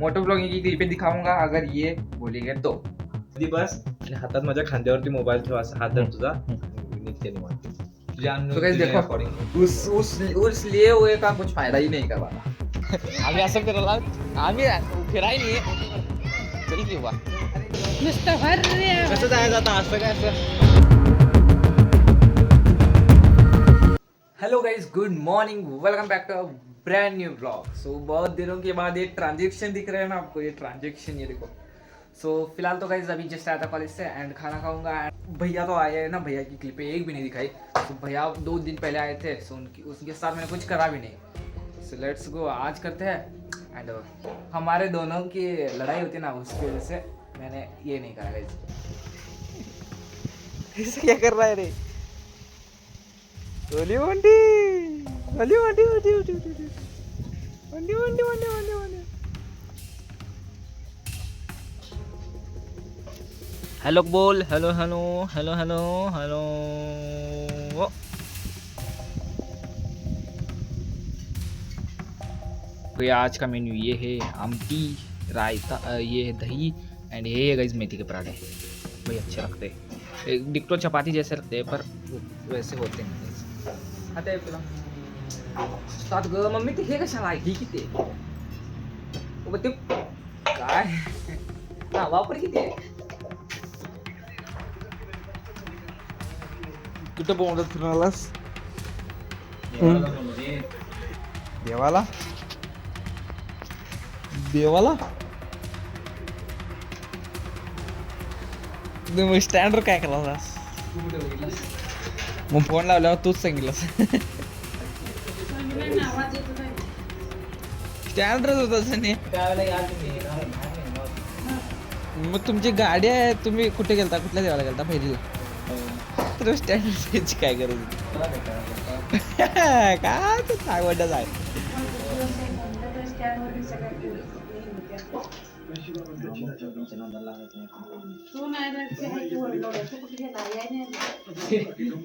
Motor blogging की क्लिपें दिखाऊंगा अगर ये बोलेंगे तो। बस आणि हातात माझ्या खांद्यावरती मोबाईल ठेवा, असा हात धर तुझा निघते निवांत. तो गाइस देखो उस लिए हुए का कुछ फायदा ही नहीं करवाता। आम्ही असं फिरायला आम्ही फिराय नाही चल की बा कसं जायचं आता असं काय असं. Hello guys, good morning, welcome back to brand new blog. So बहुत दिनों के बाद ये ट्रांजेक्शन दिख रहा है ना आपको, ये ट्रांजेक्शन ये देखो। सो फिलहाल तो गाइस अभी जस्ट आया था कॉलेज से एंड खाना खाऊंगा। भैया तो आए हैं ना, भैया की क्लिपें एक भी नहीं दिखाई। तो भैया 2 दिन पहले आए थे, सो उनके साथ मैंने कुछ करा भी नहीं। सो लेट्स गो, आज करते हैं। एंड हमारे दोनों की लड़ाई होती है ना, उसकी वजह से मैंने ये नहीं करा गाइस। ऐसा क्या कर रहा है रे. ओली वंडी ओली वंडी वंडी वंडी वंडी वंडी वंडी वंडी वंडी. हेलो बोल, hello hello hello hello hello. तो आज का मेन्यू ये है आमटी रायता, ये है दही एंड ये है गाइस मेथी के पराठे. भाई अच्छे लगते हैं, डिक्टो चपाती जैसे लगते हैं पर वैसे होते हैं. आता आहे तुला सात ग मम्मी, ते हे कशाला आहे? ही किती आहे? ओ ते काय हा वापर किती आहे? कुठं बोंबलत फिरून आलास? देवाला देवाला तुम्ही स्टँडवर काय केलास? मग फोन लावल्यावर तूच सांगितलंस. स्टँडवरच होतास नाही. मग तुमची गाडी आहे, तुम्ही कुठे गेलता? कुठल्या देवाला गेलता पहिलीला? तर स्टँड काय गरज काय तू सांगवडच आहे.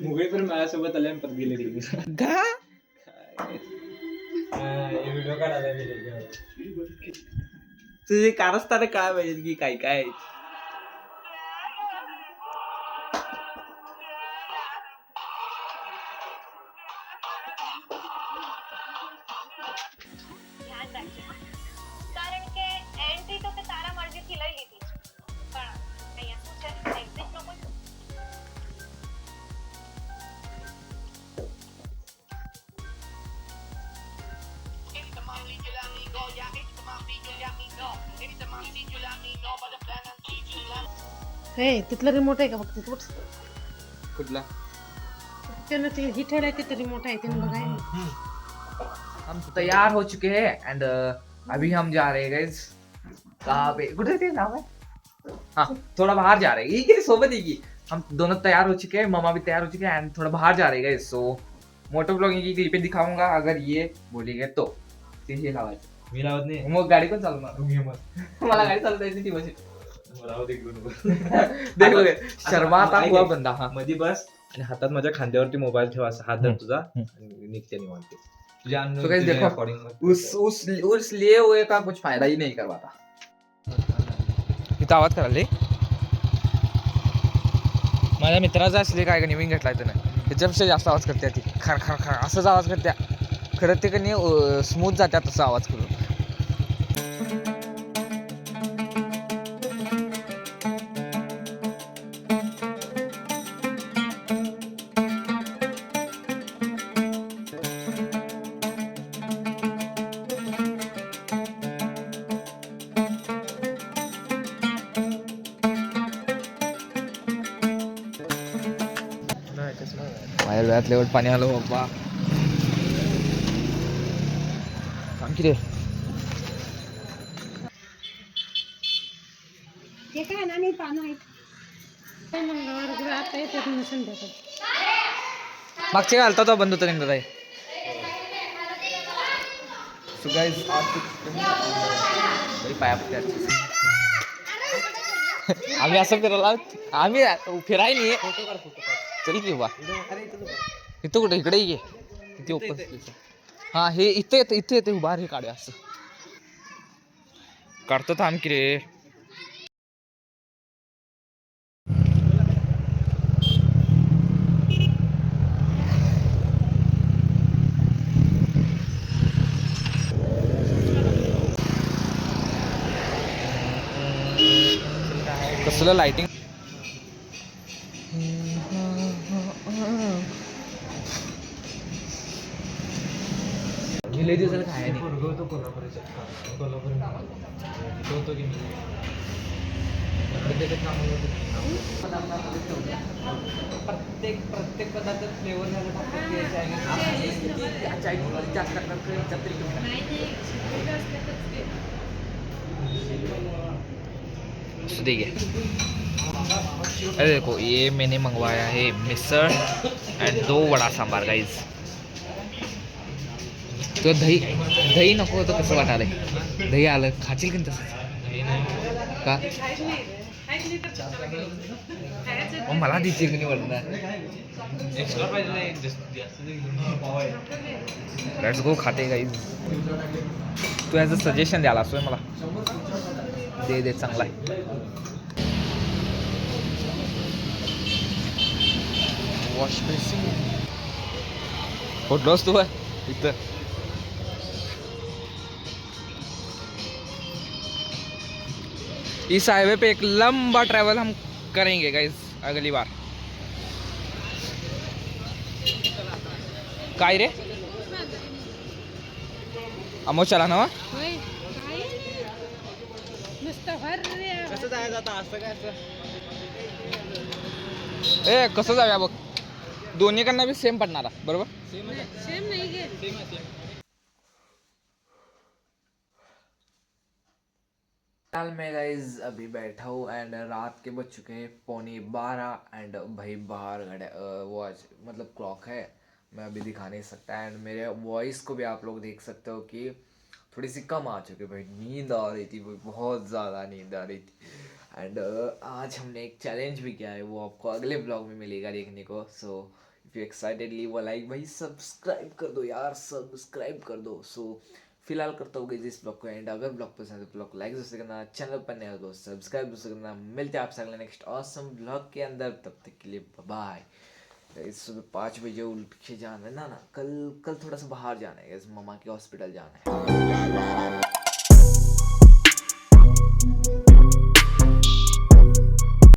मुगे पण माझ्यासोबत आल्या परत गेले का व्हिडिओ काढायला तुझे कारस्थाने काय पाहिजे की काय काय. કારણ કે એન્ટ્રી તો તે તારા મરજીથી લઈ લીધી પણ અહીંયા શું છે એક્ઝિટ નો કોઈ हे तिथलं रिमोट आहे का बघ तिथं कुठला? त्यानं ते ही ठेवलंय तिथं रिमोट आहे त्यानं बघाय. हम तैयार हो चुके हैं एंड अभी हम जा रहे हैं गाइस। कहाँ पे कुछ थे नाम है? हाँ, थोड़ा बाहर जा रहे हैं, ये सोबत ही की हम दोनों तैयार हो चुके हैं, मामा भी तैयार हो चुके हैं एंड थोड़ा बाहर जा रहे हैं गाइस। सो मोटो ब्लॉगिंग की क्लिपें दिखाऊंगा अगर ये बोलेंगे तो। ते हे लावायचं. मी लावत नाही. मग गाडी कोण चालवणार? तू घे मग. मला गाडी चालवता येते ती बशी. राहू दे घेऊन. देख लो शर्माता हुआ बंदा. हाँ मध्ये बस आणि हातात माझ्या खांद्यावरती मोबाईल ठेवा, असा हात धर तुझा निघते निवांत. तुझ्या तो गाइस देखो उस लिए हुए का कुछ फायदा ही नहीं करवाता. इथं आवाज करायला माझ्या मित्राचा असले काय नवीन घेतलाय त्यानं, त्याच्यापेक्षा जास्त आवाज करते ती. खर खर खर असंच आवाज करत्या. खरं ते कधी स्मूथ जात्या तसा आवाज करून. माझ्या डोळ्यात लेवट पाणी आलं बाबा. सांग की रे. ते काय ना नाही पानं आहेत ते मंगळवार गुरु आता येतात ना संध्याकाळी. मागचे काय आलता तो बंद होता नेमका काय. सो गाइस आज पाया पडते. आम्ही असं फिरायला आम्ही फिराय नाही चल की बा. इथं कुठे इकडे ये किती ओपन. हा हे इथे येते उभा हे काढूया असं. काढतो थांब की रे. कसलं लाइटिंग. लय दिवसाला खाया नाही. प्रत्येक पदार्थ फ्लेवर चायनीज जास्त ठीक है. अरे देखो ये मैंने मंगवाया है मिसळ एंड 2 वडा सांबार गाइज. तो दही नको तर कसं वाटायलंय. दही आलं खाशील की तसंच का मग मला दिसतील की निवडणार. लेट्स गो खाते गाईज. तू ह्याचं सजेशन द्यायला असतोय मला. दे चांगला आहे. वॉश बेसिन फोटोस तू इथं. इस हाईवे पे एक लंबा ट्रैवल हम करेंगे गाइस अगली बार. काय रे अमो चला ना. होय काय नुसतं भर रे. कसं जायचं आता असं काय असं. ए कसं जाऊया बघ. दोन्हीकडनं बी सेम पडणारा बरोबर. सेम नाही घे. फिलहाल मैं गाइज अभी बैठा हूँ एंड रात के बज चुके हैं 11:15 एंड भाई बाहर वॉच मतलब क्लॉक है. मैं अभी दिखा नहीं सकता एंड मेरे वॉइस को भी आप लोग देख सकते हो कि थोड़ी सी कम आ चुकी है. भाई नींद आ रही थी भाई, बहुत ज़्यादा नींद आ रही थी. एंड आज हमने एक चैलेंज भी किया है, वो आपको अगले ब्लॉग में मिलेगा देखने को. So if you excited leave a like. भाई सब्सक्राइब कर दो यार, सब्सक्राइब कर दो. सो फिलहाल करता हूँ इस ब्लॉग को एंड. अगर ब्लॉग पसंद है तो ब्लॉग लाइक जैसे करना, चैनल पर नया हो तो सब्सक्राइब जैसे करना. मिलते हैं आपसे अगले नेक्स्ट ऑसम ब्लॉग के अंदर. तब तक के लिए बाय. सुबह 5 बजे उठ के जाना है ना कल थोड़ा सा बाहर जाना है. मम्मा के हॉस्पिटल जाना है.